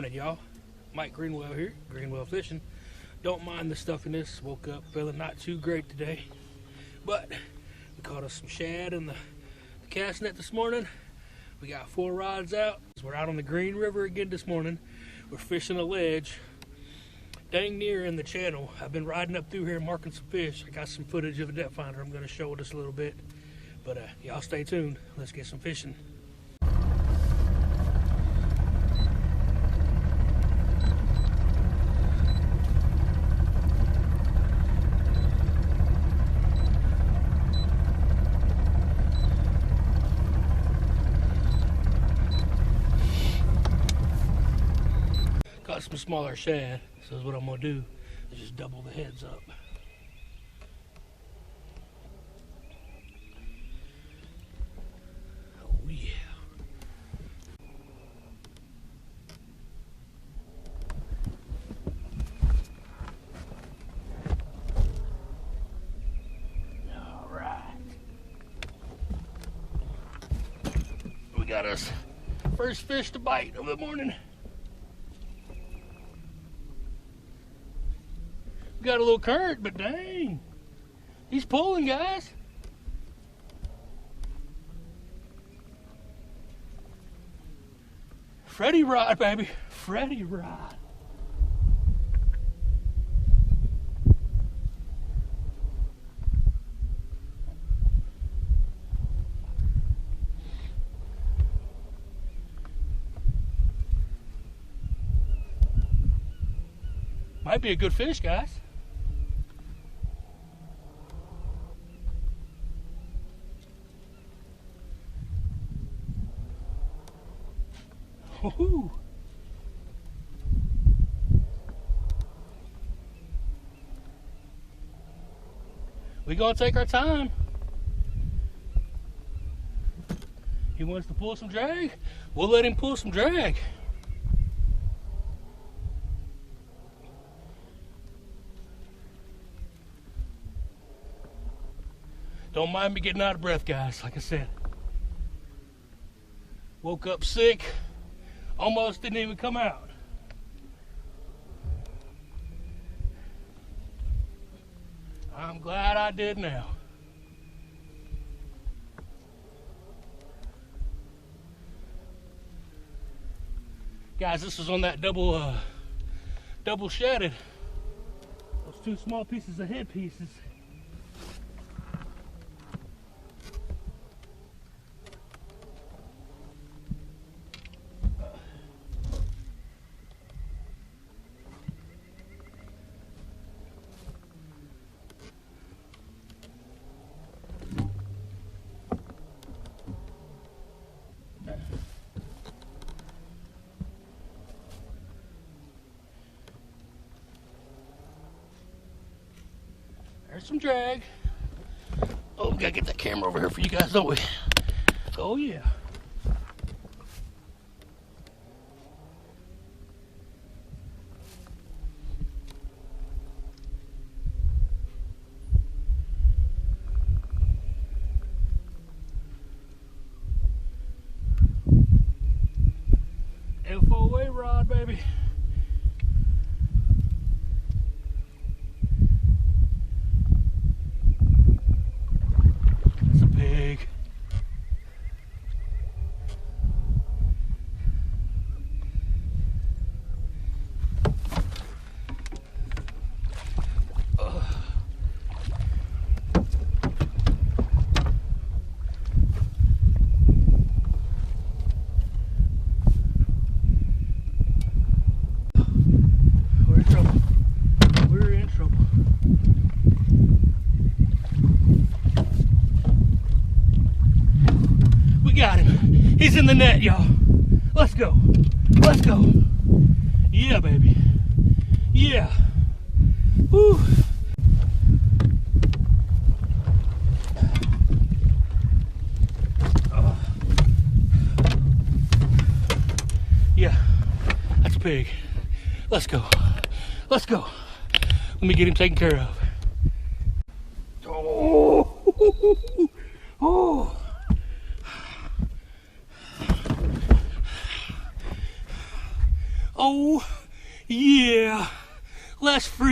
morning, y'all. Mike Greenwell here, Greenwell Fishing. Don't mind the stuffiness. Woke up feeling not too great today, but we caught us some shad in the cast net this morning. We got 4 rods out. We're out on the Green River again this morning. We're fishing a ledge dang near in the channel. I've been riding up through here marking some fish. I got some footage of a depth finder I'm going to show just a little bit, but y'all stay tuned. Let's get some fishing. Got some smaller shad, so what I'm gonna do is just double the heads up. Oh yeah. All right. We got us first fish to bite of the morning. Got a little current, but dang, he's pulling, guys. Freddy rod, baby, Freddy rod. Might be a good fish, guys. Woohoo! We gonna take our time. He wants to pull some drag. We'll let him pull some drag. Don't mind me getting out of breath, guys. Like I said, woke up sick. Almost didn't even come out. I'm glad I did now. Guys, this was on that double shaded. Those 2 small pieces of head pieces. There's some drag. Oh, we gotta get that camera over here for you guys, don't we? Oh yeah. FOA rod, baby. He's in the net, y'all. Let's go. Let's go. Yeah, baby. Yeah. Woo. Yeah, that's a pig. Let's go. Let's go. Let me get him taken care of. Oh. Oh. Oh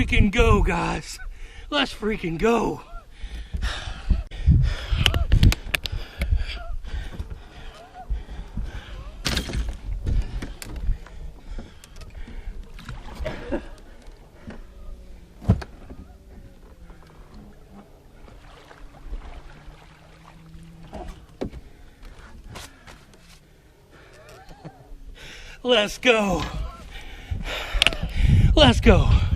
freaking go, guys. Let's freaking go. Let's go. Let's go.